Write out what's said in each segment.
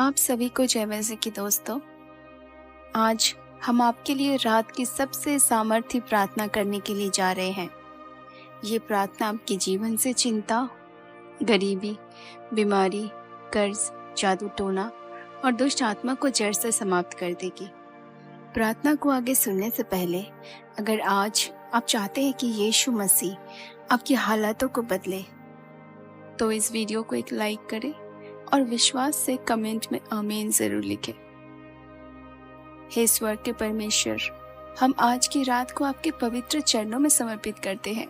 आप सभी को जय मसीह की दोस्तों। आज हम आपके लिए रात की सबसे सामर्थ्य प्रार्थना करने के लिए जा रहे हैं। ये प्रार्थना आपके जीवन से चिंता, गरीबी, बीमारी, कर्ज, जादू टोना और दुष्ट आत्मा को जड़ से समाप्त कर देगी। प्रार्थना को आगे सुनने से पहले अगर आज आप चाहते हैं कि यीशु मसीह आपकी हालातों को बदले, तो इस वीडियो को एक लाइक करें और विश्वास से कमेंट में आमीन जरूर लिखें। हे स्वर्ग के परमेश्वर, हम आज की रात को आपके पवित्र चरणों में समर्पित करते हैं।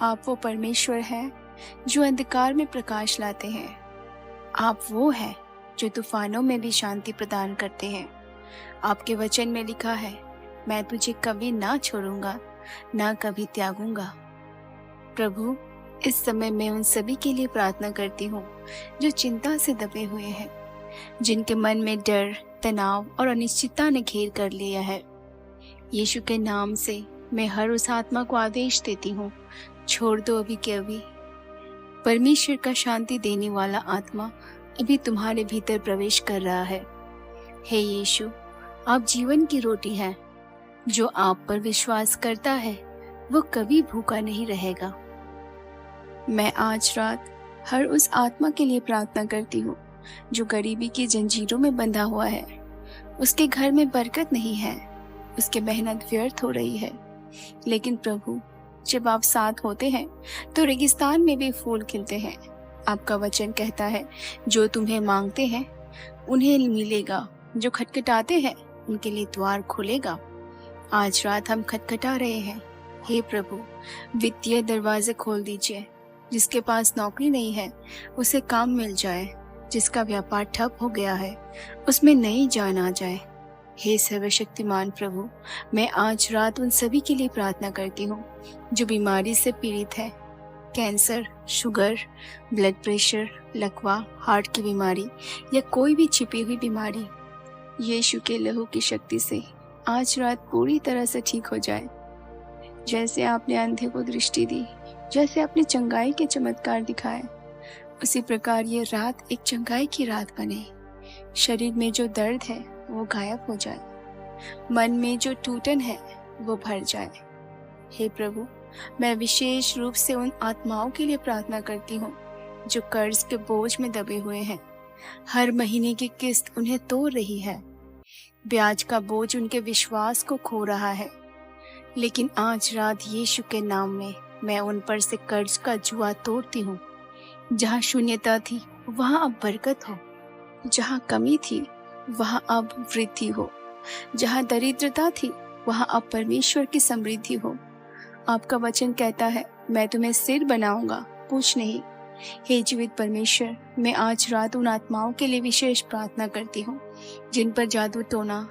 आप वो परमेश्वर हैं जो अंधकार में प्रकाश लाते हैं। आप वो हैं जो तूफानों में भी शांति प्रदान करते हैं। आपके वचन में लिखा है, मैं तुझे कभी ना छोड़ूंगा, ना कभी त्यागूंगा। प्रभु, इस समय मैं उन सभी के लिए प्रार्थना करती हूँ जो चिंता से दबे हुए हैं, जिनके मन में डर, तनाव और अनिश्चितता ने घेर कर लिया है। यीशु के नाम से मैं हर उस आत्मा को आदेश देती हूँ, छोड़ दो अभी के अभी। परमेश्वर का शांति देने वाला आत्मा अभी तुम्हारे भीतर प्रवेश कर रहा है। हे यीशु, आप जीवन की रोटी हैं। जो आप पर विश्वास करता है वो कभी भूखा नहीं रहेगा। मैं आज रात हर उस आत्मा के लिए प्रार्थना करती हूँ जो गरीबी की जंजीरों में बंधा हुआ है। उसके घर में बरकत नहीं है, उसकी मेहनत व्यर्थ हो रही है। लेकिन प्रभु, जब आप साथ होते हैं तो रेगिस्तान में भी फूल खिलते हैं। आपका वचन कहता है, जो तुम्हें मांगते हैं उन्हें मिलेगा, जो खटखटाते हैं उनके लिए द्वार खुलेगा। आज रात हम खटखटा रहे हैं। हे प्रभु, वित्तीय दरवाजे खोल दीजिए। जिसके पास नौकरी नहीं है उसे काम मिल जाए, जिसका व्यापार ठप हो गया है उसमें नई जान आ जाए। हे सर्वशक्तिमान प्रभु, मैं आज रात उन सभी के लिए प्रार्थना करती हूँ जो बीमारी से पीड़ित है। कैंसर, शुगर, ब्लड प्रेशर, लकवा, हार्ट की बीमारी या कोई भी छिपी हुई बीमारी यीशु के लहू की शक्ति से आज रात पूरी तरह से ठीक हो जाए। जैसे आपने अंधे को दृष्टि दी, जैसे आपने चंगाई के चमत्कार दिखाए, उसी प्रकार ये रात एक चंगाई की रात बने। शरीर में जो दर्द है वो गायब हो जाए, मन में जो टूटन है वो भर जाए। हे प्रभु, मैं विशेष रूप से उन आत्माओं के लिए प्रार्थना करती हूँ जो कर्ज के बोझ में दबे हुए हैं। हर महीने की किस्त उन्हें तोड़ रही है, ब्याज का बोझ उनके विश्वास को खो रहा है। लेकिन आज रात यीशु के नाम में मैं उन पर से कर्ज का जुआ तोड़ती हूँ। जहाँ शून्यता थी वहाँ अब बरकत हो, जहाँ कमी थी वहाँ अब वृद्धि हो, जहाँ दरिद्रता थी वहाँ अब परमेश्वर की समृद्धि हो। आपका वचन कहता है, मैं तुम्हें सिर बनाऊंगा, पूंछ नहीं। हे जीवित परमेश्वर, मैं आज रात उन आत्माओं के लिए विशेष प्रार्थना करती हूँ जिन पर जादू टोना,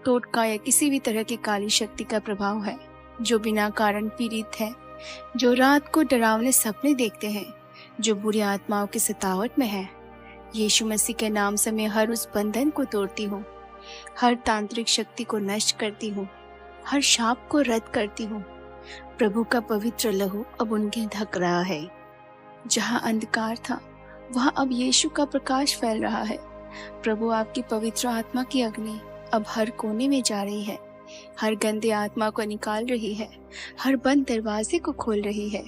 टोटका या किसी भी तरह की काली शक्ति का प्रभाव है, जो बिना कारण पीड़ित है, जो रात को डरावने सपने देखते हैं, जो बुरी आत्माओं की सतावट में है। यीशु मसीह के नाम से मैं हर उस बंधन को तोड़ती हूँ, हर तांत्रिक शक्ति को नष्ट करती हूँ, हर शाप को रद्द करती हूँ। प्रभु का पवित्र लहू अब उनके ढक रहा है। जहाँ अंधकार था वहाँ अब यीशु का प्रकाश फैल रहा है। प्रभु, आपकी पवित्र आत्मा की अग्नि अब हर कोने में जा रही है, हर गंदे आत्मा को निकाल रही है, हर बंद दरवाजे को खोल रही है।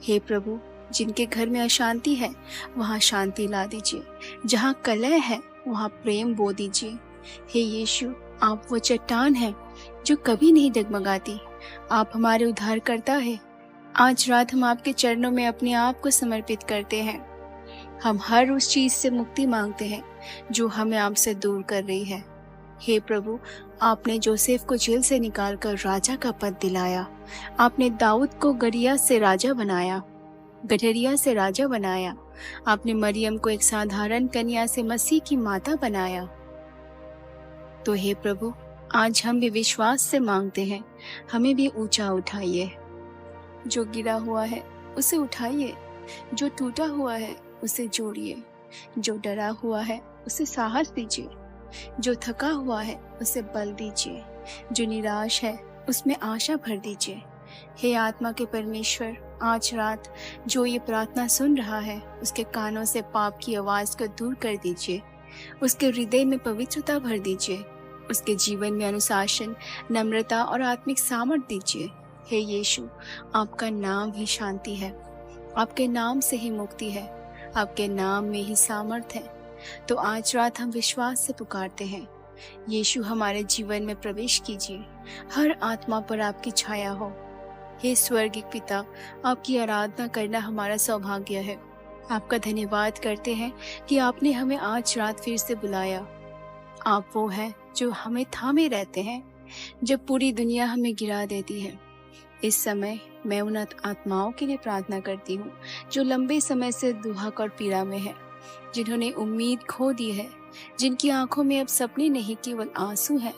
हे प्रभु, जिनके घर में अशांति है वहाँ शांति ला दीजिए, जहाँ कलह है वहाँ प्रेम बो दीजिए। हे यीशु, आप वो चट्टान हैं जो कभी नहीं डगमगाती। आप हमारे उद्धारकर्ता है। आज रात हम आपके चरणों में अपने आप को समर्पित करते हैं। हम हर उस चीज से मुक्ति मांगते हैं जो हमें आपसे दूर कर रही है। हे प्रभु, आपने जोसेफ को जेल से निकालकर राजा का पद दिलाया। आपने दाऊद को गड़रिया से राजा बनाया। आपने मरियम को एक साधारण कन्या से मसीह की माता बनाया। तो हे प्रभु, आज हम भी विश्वास से मांगते हैं, हमें भी ऊंचा उठाइए। जो गिरा हुआ है उसे उठाइए, जो टूटा हुआ है उसे जोड़िए, जो डरा हुआ है उसे साहस दीजिए, जो थका हुआ है उसे बल दीजिए, जो निराश है उसमें आशा भर दीजिए। हे आत्मा के परमेश्वर, आज रात जो ये प्रार्थना सुन रहा है उसके कानों से पाप की आवाज को दूर कर दीजिए। उसके हृदय में पवित्रता भर दीजिए। उसके जीवन में अनुशासन, नम्रता और आत्मिक सामर्थ दीजिए। हे यीशु, आपका नाम ही शांति है, आपके नाम से ही मुक्ति है, आपके नाम में ही सामर्थ है। तो आज रात हम विश्वास से पुकारते हैं, यीशु हमारे जीवन में प्रवेश कीजिए। हर आत्मा पर आपकी छाया हो। हे स्वर्गीय पिता, आपकी आराधना करना हमारा सौभाग्य है। आपका धन्यवाद करते हैं कि आपने हमें आज रात फिर से बुलाया। आप वो हैं जो हमें थामे रहते हैं जब पूरी दुनिया हमें गिरा देती है। इस समय मैं उन आत्माओं के लिए प्रार्थना करती हूँ जो लंबे समय से दुहक और पीड़ा में है, जिन्होंने उम्मीद खो दी है, जिनकी आंखों में अब सपने नहीं केवल आंसू हैं।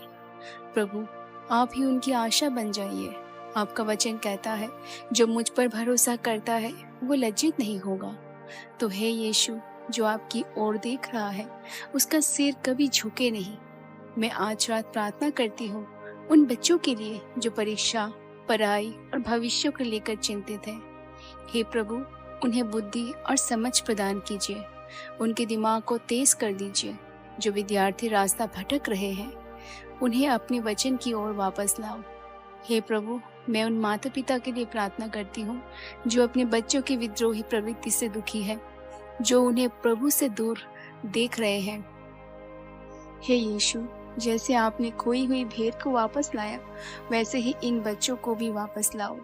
प्रभु, आप ही उनकी आशा बन जाइए। आपका वचन कहता है, जो मुझ पर भरोसा करता है वो लज्जित नहीं होगा। तो हे यीशु, जो आपकी ओर देख रहा है उसका सिर कभी झुके नहीं। मैं आज रात प्रार्थना करती हूँ उन बच्चों के लिए जो परीक्षा, पढ़ाई और भविष्य को लेकर चिंतित हैं। हे प्रभु, उन्हें बुद्धि और समझ प्रदान कीजिए। उनके दिमाग को तेज कर दीजिए। जो विद्यार्थी रास्ता भटक रहे हैं उन्हें अपने वचन की ओर वापस लाओ। हे प्रभु, मैं उन माता पिता के लिए प्रार्थना करती हूँ जो अपने बच्चों की विद्रोही प्रवृत्ति से दुखी है, जो उन्हें प्रभु से दूर देख रहे हैं। हे यीशु, जैसे आपने खोई हुई भेड़ को वापस लाया, वैसे ही इन बच्चों को भी वापस लाओ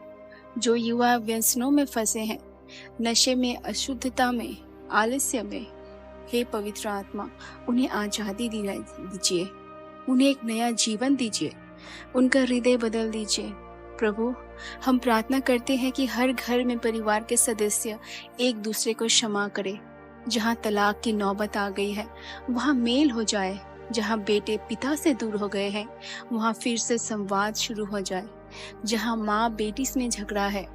जो युवा व्यसनों में फंसे हैं, नशे में, अशुद्धता में, आलस्य में। हे पवित्र आत्मा, उन्हें आजादी दीजिए, उन्हें एक नया जीवन दीजिए, उनका हृदय बदल दीजिए। प्रभु, हम प्रार्थना करते हैं कि हर घर में परिवार के सदस्य एक दूसरे को क्षमा करें। जहाँ तलाक की नौबत आ गई है वहाँ मेल हो जाए। जहाँ बेटे पिता से दूर हो गए हैं वहाँ फिर से संवाद शुरू हो जाए। जहाँ माँ बेटी में झगड़ा है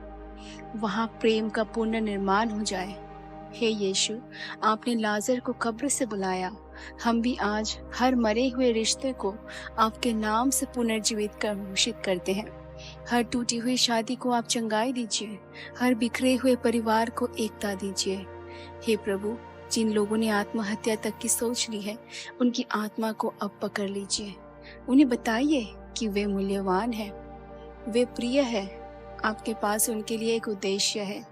वहाँ प्रेम का पुनर्निर्माण हो जाए। हे यीशु, आपने लाजर को कब्र से बुलाया। हम भी आज हर मरे हुए रिश्ते को आपके नाम से पुनर्जीवित कर घोषित करते हैं। हर टूटी हुई शादी को आप चंगाई दीजिए। हर बिखरे हुए परिवार को एकता दीजिए। हे प्रभु, जिन लोगों ने आत्महत्या तक की सोच ली है उनकी आत्मा को अब पकड़ लीजिए। उन्हें बताइए कि वे मूल्यवान हैं, वे प्रिय है। आपके पास उनके लिए एक उद्देश्य है,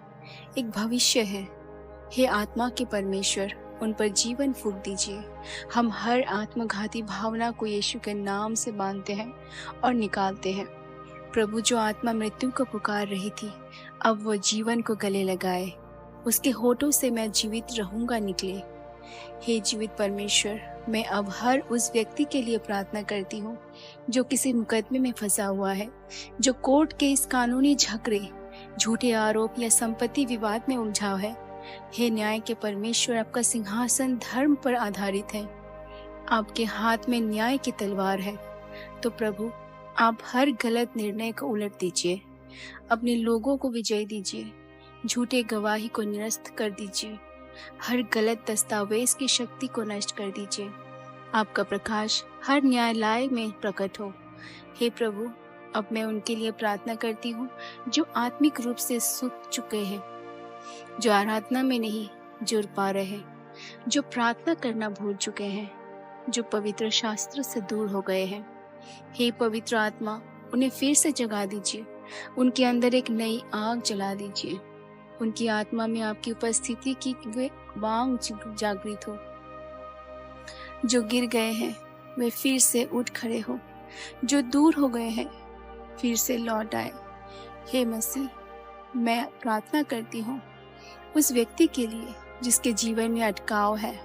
एक भविष्य है। हे आत्मा के परमेश्वर, उन पर जीवन फूंक दीजिए। हम हर आत्मघाती भावना को यीशु के नाम से बांधते हैं और निकालते हैं। प्रभु, जो आत्मा मृत्यु को पुकार रही थी अब वो जीवन को गले लगाए। उसके होठों से मैं जीवित रहूंगा निकले। हे जीवित परमेश्वर, मैं अब हर उस व्यक्ति के लिए प्रार्थना करती हूँ जो किसी मुकदमे में फंसा हुआ है, जो कोर्ट के इस कानूनी झगड़े, झूठे आरोप या संपत्ति विवाद में उलझा है। हे न्याय के परमेश्वर, आपका सिंहासन धर्म पर आधारित है। आपके हाथ में न्याय की तलवार है। तो प्रभु, आप हर गलत निर्णय को उलट दीजिए, अपने लोगों को विजय दीजिए, झूठे गवाही को निरस्त कर दीजिए, हर गलत दस्तावेज की शक्ति को नष्ट कर दीजिए। आपका प्रकाश हर न्यायालय में प्रकट हो। हे प्रभु, अब मैं उनके लिए प्रार्थना करती हूँ जो आत्मिक रूप से सूख चुके हैं, जो आराधना में नहीं जुड़ पा रहे, जो प्रार्थना करना भूल चुके हैं, जो पवित्र शास्त्र से दूर हो गए हैं। हे पवित्र आत्मा, उन्हें फिर से जगा दीजिए। उनके अंदर एक नई आग जला दीजिए। उनकी आत्मा में आपकी उपस्थिति की वे वांग जागृत हो। जो गिर गए हैं वे फिर से उठ खड़े हो। जो दूर हो गए हैं फिर से लौट आए। हे मसीह, मैं प्रार्थना करती हूँ उस व्यक्ति के लिए जिसके जीवन में अटकाव है,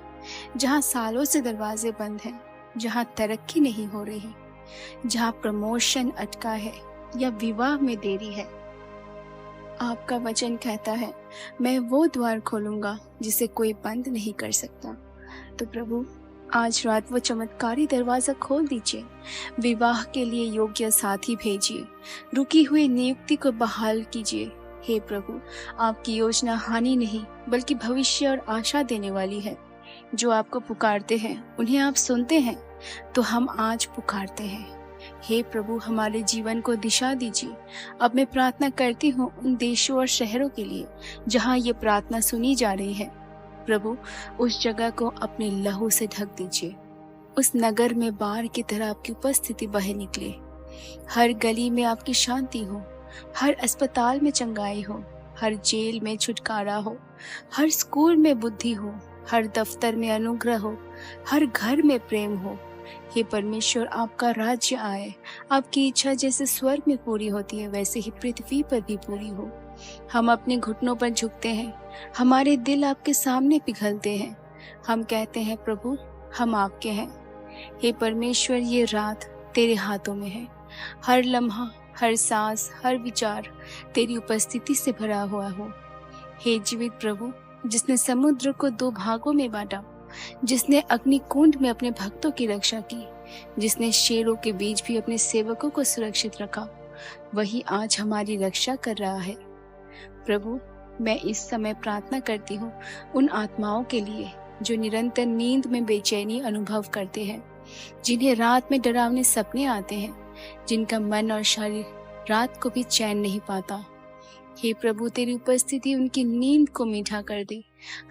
जहाँ सालों से दरवाजे बंद हैं, जहाँ तरक्की नहीं हो रही, जहाँ प्रमोशन अटका है या विवाह में देरी है। आपका वचन कहता है, मैं वो द्वार खोलूंगा जिसे कोई बंद नहीं कर सकता। तो प्रभु, आज रात वो चमत्कारी दरवाजा खोल दीजिए। विवाह के लिए योग्य साथी भेजिए। रुकी हुई नियुक्ति को बहाल कीजिए। हे प्रभु, आपकी योजना हानि नहीं बल्कि भविष्य और आशा देने वाली है। जो आपको पुकारते हैं उन्हें आप सुनते हैं, तो हम आज पुकारते हैं। हे प्रभु, हमारे जीवन को दिशा दीजिए। अब मैं प्रार्थना करती हूँ उन देशों और शहरों के लिए जहाँ ये प्रार्थना सुनी जा रही है। प्रभु, उस जगह को अपने लहू से ढक दीजिए। उस नगर में बाढ़ की तरह आपकी उपस्थिति बह निकले। हर गली में आपकी शांति हो, हर अस्पताल में चंगाई हो, हर जेल में छुटकारा हो, हर स्कूल में बुद्धि हो, हर दफ्तर में अनुग्रह हो, हर घर में प्रेम हो। हे परमेश्वर, आपका राज्य आए, आपकी इच्छा जैसे स्वर्ग में पूरी होती है वैसे ही पृथ्वी पर भी पूरी हो। हम अपने घुटनों पर झुकते हैं, हमारे दिल आपके सामने पिघलते हैं। हम कहते हैं, प्रभु हम आपके हैं। हे परमेश्वर, ये रात तेरे हाथों में है। हर लम्हा, हर सांस, हर विचार तेरी उपस्थिति से भरा हुआ हो। हे जीवित प्रभु, जिसने समुद्र को 2 भागों में बांटा, जिसने अग्निकुंड में अपने भक्तों की रक्षा की, जिसने शेरों के बीच भी अपने सेवकों को सुरक्षित रखा, वही आज हमारी रक्षा कर रहा है। प्रभु, मैं इस समय प्रार्थना करती हूँ उन आत्माओं के लिए जो निरंतर नींद में बेचैनी अनुभव करते हैं, जिन्हें रात में डरावने सपने आते हैं, जिनका मन और शरीर रात को भी चैन नहीं पाता। हे प्रभु, तेरी उपस्थिति उनकी नींद को मीठा कर दे।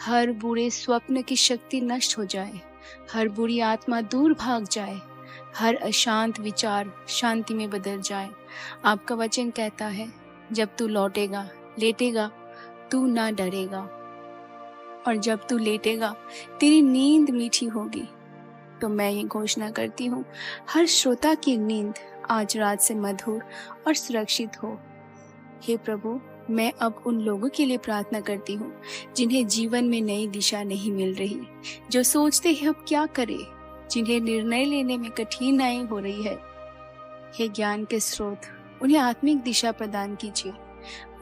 हर बुरे स्वप्न की शक्ति नष्ट हो जाए, हर बुरी आत्मा दूर भाग जाए, हर अशांत विचार शांति में बदल जाए। आपका वचन कहता है, जब तू लौटेगा, लेटेगा, तू ना डरेगा, और जब तू लेटेगा तेरी नींद मीठी होगी। तो मैं ये घोषणा करती हूँ, हर श्रोता की नींद आज रात से मधुर और सुरक्षित हो। हे प्रभु, मैं अब उन लोगों के लिए प्रार्थना करती हूँ जिन्हें जीवन में नई दिशा नहीं मिल रही, जो सोचते हैं अब क्या करें, जिन्हें निर्णय लेने में कठिनाई हो रही है। हे ज्ञान के स्रोत, उन्हें आत्मिक दिशा प्रदान कीजिए।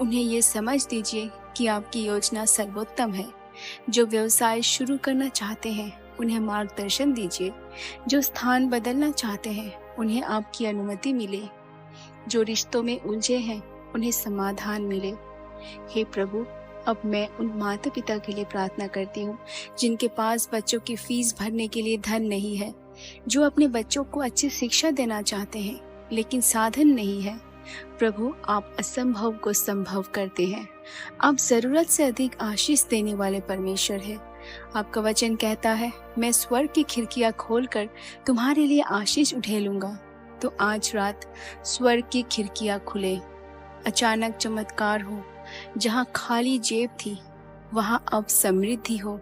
उन्हें ये समझ दीजिए कि आपकी योजना सर्वोत्तम है। जो व्यवसाय शुरू करना चाहते हैं उन्हें मार्गदर्शन दीजिए। जो स्थान बदलना चाहते हैं उन्हें आपकी अनुमति मिले। जो रिश्तों में उलझे हैं उन्हें समाधान मिले। हे प्रभु, अब मैं उन माता पिता के लिए प्रार्थना करती हूँ जिनके पास बच्चों की फीस भरने के लिए धन नहीं है, जो अपने बच्चों को अच्छी शिक्षा देना चाहते हैं लेकिन साधन नहीं है। प्रभु, आप असंभव को संभव करते हैं। आप जरूरत से अधिक आशीष देने वाले परमेश्वर हैं। आपका वचन कहता है, मैं स्वर्ग की खिड़कियां खोलकर तुम्हारे लिए आशीष उठेलूंगा। तो आज रात स्वर्ग की खिड़कियां खुले, अचानक चमत्कार हो। जहां खाली जेब थी वहां अब समृद्धि हो,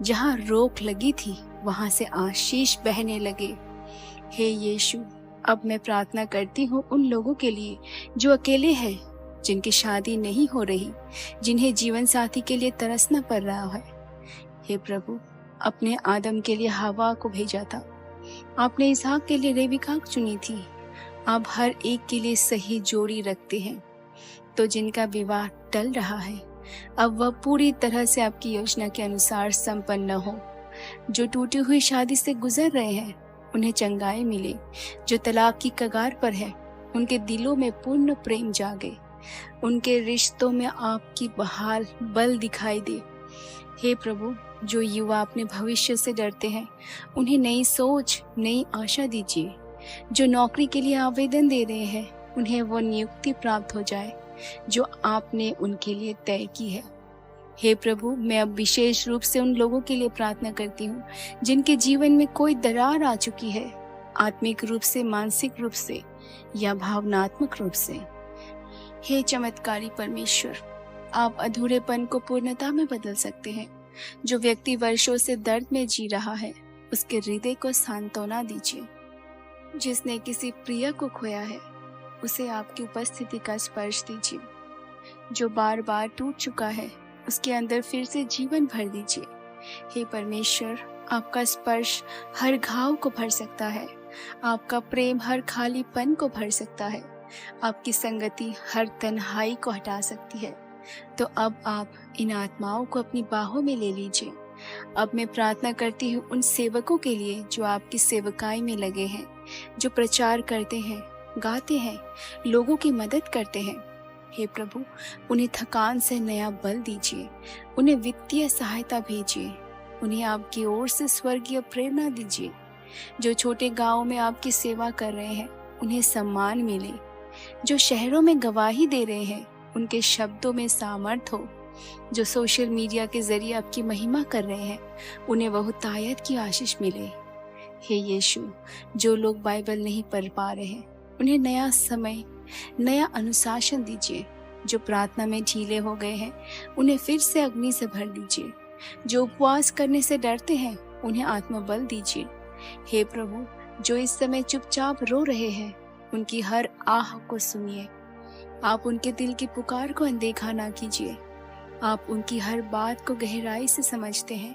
जहां रोक लगी थी वहां से आशीष बहने लगे। हे यीशु, अब मैं प्रार्थना करती हूँ उन लोगों के लिए जो अकेले हैं, जिनकी शादी नहीं हो रही, जिन्हें जीवन साथी के लिए तरसना पड़ रहा है। हे प्रभु, अपने आदम के लिए हवा को भेजा था, आपने इसहाक के लिए रेबिका चुनी थी। आप हर एक के लिए सही जोड़ी रखते हैं। तो जिनका विवाह टल रहा है, अब वह पूरी तरह से आपकी योजना के अनुसार संपन्न हो। जो टूटी हुई शादी से गुजर रहे हैं उन्हें चंगाई मिले। जो तलाक की कगार पर है उनके दिलों में पूर्ण प्रेम जागे। उनके रिश्तों में आपकी बहाल बल दिखाई दे। हे प्रभु, जो युवा अपने भविष्य से डरते हैं उन्हें नई सोच, नई आशा दीजिए। जो नौकरी के लिए आवेदन दे रहे हैं उन्हें वो नियुक्ति प्राप्त हो जाए जो आपने उनके लिए तय की है। हे प्रभु, मैं अब विशेष रूप से उन लोगों के लिए प्रार्थना करती हूँ जिनके जीवन में कोई दरार आ चुकी है, आत्मिक रूप से, मानसिक रूप से या भावनात्मक रूप से। हे चमत्कारी परमेश्वर, आप अधूरेपन को पूर्णता में बदल सकते हैं। जो व्यक्ति वर्षों से दर्द में जी रहा है उसके हृदय को सांत्वना दीजिए। जिसने किसी प्रिय को खोया है उसे आपकी उपस्थिति का स्पर्श दीजिए। जो बार बार टूट चुका है उसके अंदर फिर से जीवन भर दीजिए। हे परमेश्वर, आपका स्पर्श हर घाव को भर सकता है। आपका प्रेम हर खालीपन को भर सकता है। आपकी संगति हर तन्हाई को हटा सकती है। तो अब आप इन आत्माओं को अपनी बाहों में ले लीजिए। अब मैं प्रार्थना करती हूँ उन सेवकों के लिए जो आपकी सेवकाई में लगे हैं, जो प्रचार करते हैं, गाते हैं, लोगों की मदद करते हैं। हे प्रभु, उन्हें थकान से नया बल दीजिए। उन्हें वित्तीय सहायता भेजिए। उन्हें आपकी ओर से स्वर्गीय प्रेरणा दीजिए। जो छोटे गांवों में आपकी सेवा कर रहे हैं उन्हें सम्मान मिले। जो शहरों में गवाही दे रहे हैं उनके शब्दों में सामर्थ हो। जो सोशल मीडिया के जरिए आपकी महिमा कर रहे हैं, उन्हें बहुतायत की आशीष मिले। हे यीशु, जो लोग बाइबल नहीं पढ़ पा रहे हैं, उन्हें नया समय, नया अनुशासन दीजिए। जो प्रार्थना में ढीले हो गए हैं, उन्हें फिर से अग्नि से भर दीजिए। जो उपवास करने से डरते हैं, उन्हें आत्मबल दीजिए। हे प्रभु, जो इस समय चुपचाप रो रहे हैं, उनकी हर आह को सुनिए। आप उनके दिल की पुकार को अनदेखा ना कीजिए। आप उनकी हर बात को गहराई से समझते हैं।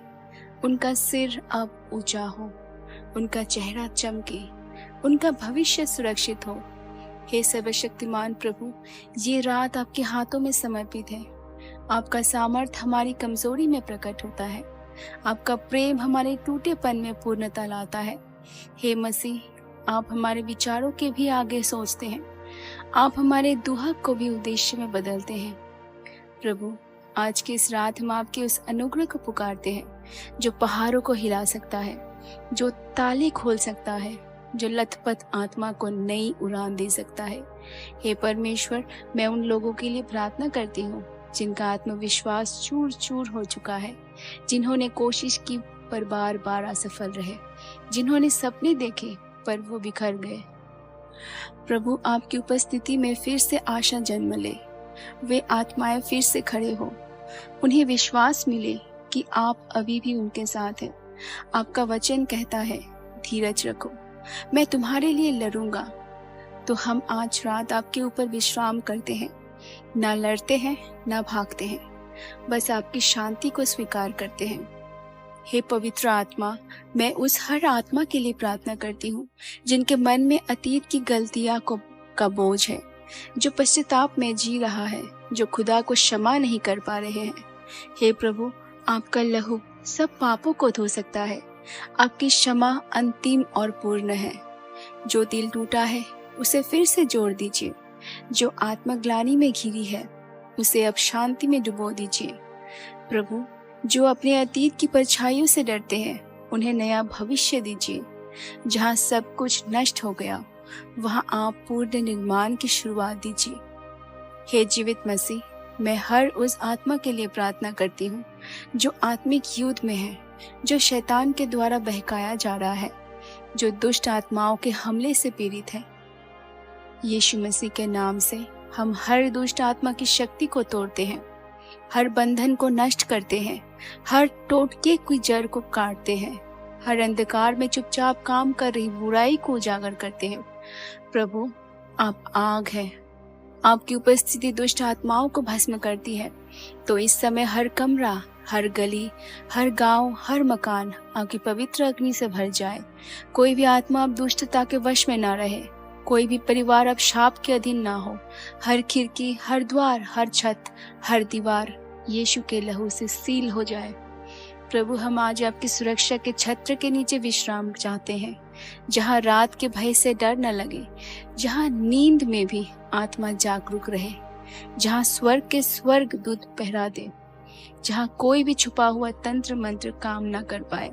उनका सिर अब ऊंचा हो, उनका चेहरा चमके, उनका भविष्य सुरक्षित हो। हे सर्वशक्तिमान प्रभु, ये रात आपके हाथों में समर्पित है। आपका सामर्थ हमारी कमजोरी में प्रकट होता है। आपका प्रेम हमारे टूटेपन में पूर्णता लाता है। हे मसीह, आप हमारे विचारों के भी आगे सोचते हैं। आप हमारे दुहक को भी उद्देश्य में बदलते हैं। प्रभु, आज की इस रात हम आपके उस अनुग्रह को पुकारते हैं, जो पहाड़ों को हिला सकता है, जो ताले खोल सकता है, जो लथपथ आत्मा को नई उड़ान दे सकता है। हे परमेश्वर, मैं उन लोगों के लिए प्रार्थना करती हूँ जिनका आत्मविश्वास चूर चूर हो चुका है, जिन्होंने कोशिश की पर बार बार असफल रहे, जिन्होंने सपने देखे पर वो बिखर गए। प्रभु, आपकी उपस्थिति में फिर से आशा जन्म ले। वे आत्माएं फिर से खड़े हो, उन्हें विश्वास मिले कि आप अभी भी उनके साथ हैं। आपका वचन कहता है, धीरज रखो, मैं तुम्हारे लिए लड़ूंगा। तो हम आज रात आपके ऊपर विश्राम करते हैं, ना लड़ते हैं ना भागते हैं, बस आपकी शांति को स्वीकार करते हैं। हे पवित्र आत्मा, मैं उस हर आत्मा के लिए प्रार्थना करती हूँ जिनके मन में अतीत की गलतियां का बोझ है, जो पश्चाताप में जी रहा है, जो खुदा को क्षमा नहीं कर पा रहे हैं। हे प्रभु, आपका लहू सब पापों को धो सकता है। आपकी क्षमा अंतिम और पूर्ण है। जो दिल टूटा है, उसे फिर से जोड़ दीजिए। जो आत्मग्लानि में घिरी है, उसे अब शांति में डुबो दीजिए। प्रभु, जो अपने अतीत की परछाइयों से डरते हैं, उन्हें नया भविष्य दीजिए। जहाँ सब कुछ नष्ट हो गया, वहाँ आप पूर्ण निर्माण की शुरुआत दीजिए। हे जीवित मसीह, मैं हर उस आत्मा के लिए प्रार्थना करती हूँ जो आत्मिक युद्ध में है, जो शैतान के द्वारा बहकाया जा रहा है, जो दुष्ट आत्माओं के हमले से पीड़ित है। यीशु मसीह के नाम से हम हर दुष्ट आत्मा की शक्ति को तोड़ते हैं, हर बंधन को नष्ट करते हैं, हर टोटके की जड़ को काटते हैं, हर अंधकार में चुपचाप काम कर रही बुराई को उजागर करते हैं। प्रभु, आप आग हैं। आपकी उपस्थिति दुष्ट आत्माओं को भस्म करती है। तो इस समय हर कमरा, हर गली, हर गांव, हर मकान आपकी पवित्र अग्नि से भर जाए। कोई भी आत्मा अब दुष्टता के वश में ना रहे। कोई भी परिवार अब शाप के अधीन ना हो। हर खिड़की, हर द्वार, हर छत, हर दीवार यीशु के लहू से सील हो जाए। प्रभु, हम आज आपकी सुरक्षा के छत्र के नीचे विश्राम चाहते हैं, जहाँ रात के भय से डर न लगे, जहाँ नींद में भी आत्मा जागरूक रहे, जहाँ स्वर्ग के स्वर्ग दूत पहरा दे, जहाँ कोई भी छुपा हुआ तंत्र मंत्र काम न कर पाए।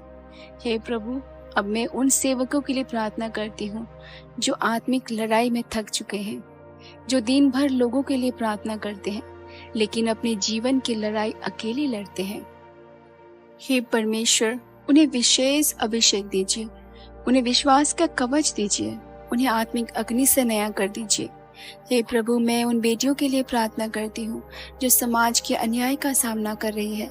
हे प्रभु, अब मैं उन सेवकों के लिए प्रार्थना करती हूँ जो आत्मिक लड़ाई में थक चुके हैं, जो दिन भर लोगों के लिए प्रार्थना करते हैं लेकिन अपने जीवन की लड़ाई अकेले लड़ते हैं। हे परमेश्वर, उन्हें विशेष अभिषेक दीजिए, उन्हें विश्वास का कवच दीजिए, उन्हें आत्मिक अग्नि से नया कर दीजिए। हे प्रभु, मैं उन बेटियों के लिए प्रार्थना करती हूँ जो समाज के अन्याय का सामना कर रही है,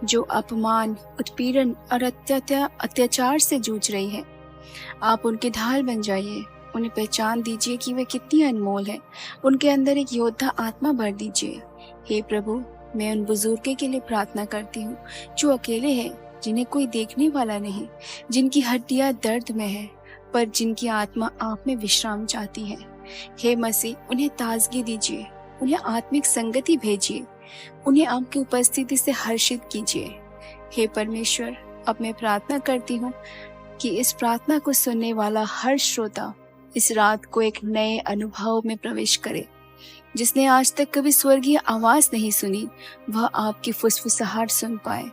जो अपमान, उत्पीड़न और अत्याचार से जूझ रही है। आप उनके ढाल बन जाइए, उन्हें पहचान दीजिए कि वे कितनी अनमोल है। उनके अंदर एक योद्धा आत्मा भर दीजिए। हे प्रभु, मैं उन बुजुर्गों के लिए प्रार्थना करती हूँ जो अकेले हैं, जिन्हें कोई देखने वाला नहीं, जिनकी हड्डियां दर्द में है, पर जिनकी आत्मा आप में विश्राम चाहती है। हे मसीह, उन्हें ताजगी दीजिए, उन्हें आत्मिक संगति भेजिए, उन्हें आपकी उपस्थिति से हर्षित कीजिए। हे परमेश्वर, अब मैं प्रार्थना करती हूँ कि इस प्रार्थना को सुनने वाला हर श्रोता इस रात को एक नए अनुभव में प्रवेश करे। जिसने आज तक कभी स्वर्गीय आवाज नहीं सुनी, वह आपकी फुसफुसाहट सुन पाए।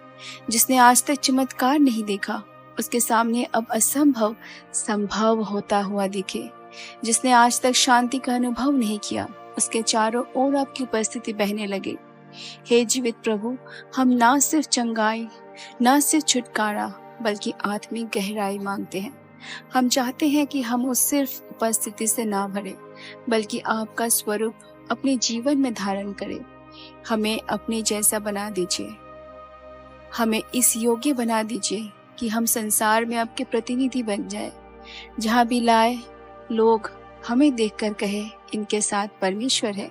जिसने आज तक चमत्कार नहीं देखा, उसके सामने अब असंभव संभव होता हुआ दिखे। जिसने आज तक शांति का अनुभव नहीं किया, उसके चारों ओर आपकी उपस्थिति बहने लगे। हे जीवित प्रभु, हम ना सिर्फ चंगाई, ना सिर्फ छुटकारा, बल्कि आत्मिक गहराई मांगते हैं। हम चाहते हैं कि हम उस सिर्फ उपस्थिति से ना भरे, बल्कि आपका स्वरूप अपने जीवन में धारण करें। हमें अपने जैसा बना दीजिए। हमें इस योग्य बना दीजिए कि हम संसार में आपके प्रतिनिधि बन जाए। जहाँ भी लाए लोग हमें देखकर कहे, इनके साथ परमेश्वर है।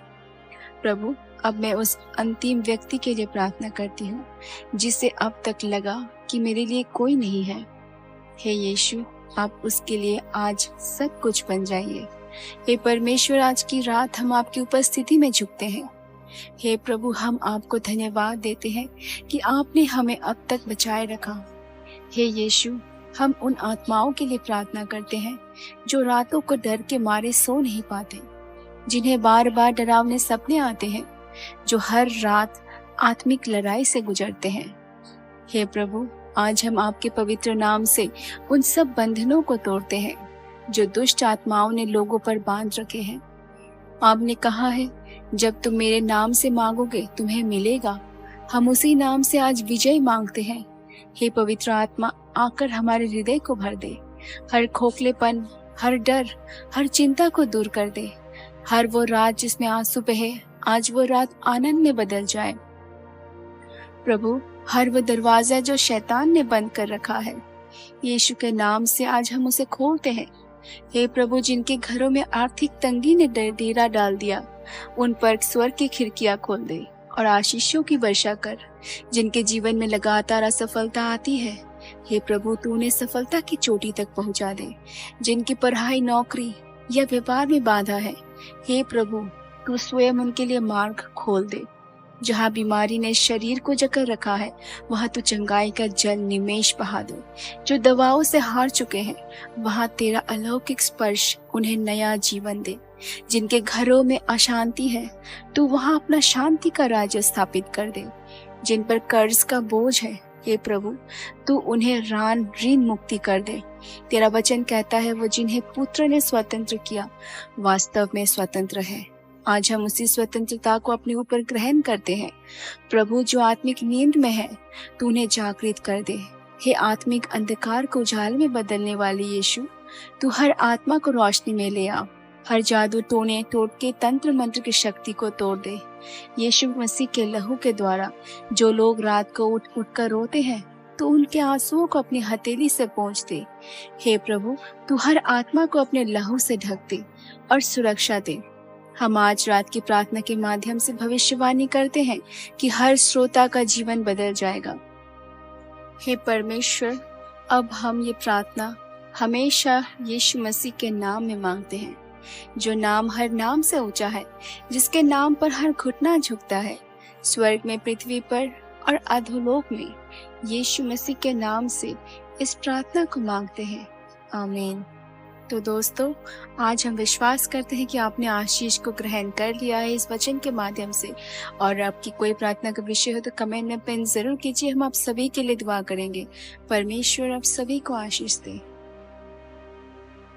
प्रभु, अब मैं उस अंतिम व्यक्ति के लिए प्रार्थना करती हूँ जिसे अब तक लगा कि मेरे लिए कोई नहीं है। हे यीशु, आप उसके लिए आज सब कुछ बन जाइए। हे परमेश्वर, आज की रात हम आपकी उपस्थिति में झुकते हैं। हे प्रभु, हम आपको धन्यवाद देते हैं कि आपने हमें अब तक बचाए रखा। हे यीशु, हम उन आत्माओं के लिए प्रार्थना करते हैं जो रातों को डर के मारे सो नहीं पाते, जिन्हें बार बार डरावने सपने आते हैं, जो हर रात आत्मिक लड़ाई से गुजरते हैं। हे प्रभु, आज हम आपके पवित्र नाम से उन सब बंधनों को तोड़ते हैं जो दुष्ट आत्माओं ने लोगों पर बांध रखे हैं। आपने कहा है, जब तुम मेरे नाम से मांगोगे तुम्हें मिलेगा। हम उसी नाम से आज विजय मांगते हैं। हे पवित्र आत्मा, आकर हमारे हृदय को भर दे। हर खोखलेपन, हर डर, हर चिंता को दूर कर दे। हर वो रात जिसमें आंसू बहे, आज वो रात आनंद में बदल जाए। प्रभु, हर वो दरवाजा जो शैतान ने बंद कर रखा है, यीशु के नाम से आज हम उसे खोलते हैं। हे प्रभु, जिनके घरों में आर्थिक तंगी ने डेरा डाल दिया, उन पर स्वर्ग की खिड़कियां खोल दे और आशीषों की वर्षा कर। जिनके जीवन में लगातार असफलता आती है, हे प्रभु, तू उन्हें सफलता की चोटी तक पहुंचा दे। जिनकी पढ़ाई, नौकरी या व्यापार में बाधा है, हे प्रभु, तू स्वयं उनके लिए मार्ग खोल दे। जहाँ बीमारी ने शरीर को जकड़ रखा है, वहाँ तू चंगाई का जल निमेष बहा दे। जो दवाओं से हार चुके हैं, वहाँ तेरा अलौकिक स्पर्श उन्हें नया जीवन दे। जिनके घरों में अशांति है, तू वहाँ अपना शांति का राज्य स्थापित कर दे। जिन पर कर्ज का बोझ है, हे प्रभु, तू उन्हें ऋण मुक्ति कर दे। तेरा वचन कहता है, वो जिन्हें पुत्र ने स्वतंत्र किया वास्तव में स्वतंत्र है। आज हम उसी स्वतंत्रता को अपने ऊपर ग्रहण करते हैं। प्रभु, जो आत्मिक नींद में है, तू उन्हें जागृत कर दे। हे आत्मिक अंधकार को उजाले में बदलने वाले यीशु, तू हर आत्मा को रोशनी में ले आ। हर जादू, टोने, टोटके, तंत्र मंत्र की शक्ति को तोड़ दे। यीशु मसीह के लहू के द्वारा जो लोग रात को उठ कर रोते हैं, तो उनके आंसुओं को अपनी हथेली से पोंछ दे। हे प्रभु, तू हर आत्मा को अपने लहू से ढक दे और सुरक्षा दे। हम आज रात की प्रार्थना के माध्यम से भविष्यवाणी करते हैं कि हर श्रोता का जीवन बदल जाएगा। हे परमेश्वर, अब हम ये प्रार्थना हमेशा यीशु मसीह के नाम में मांगते हैं, जो नाम हर नाम से ऊंचा है, जिसके नाम पर हर घुटना झुकता है, स्वर्ग में, पृथ्वी पर और अधोलोक में। यीशु मसीह के नाम से इस प्रार्थना को मांगते हैं, आमीन। तो दोस्तों, आज हम विश्वास करते हैं कि आपने आशीष को ग्रहण कर लिया है इस वचन के माध्यम से। और आपकी कोई प्रार्थना का विषय हो तो कमेंट में पिन जरूर कीजिए। हम आप सभी के लिए दुआ करेंगे। परमेश्वर आप सभी को आशीष दे।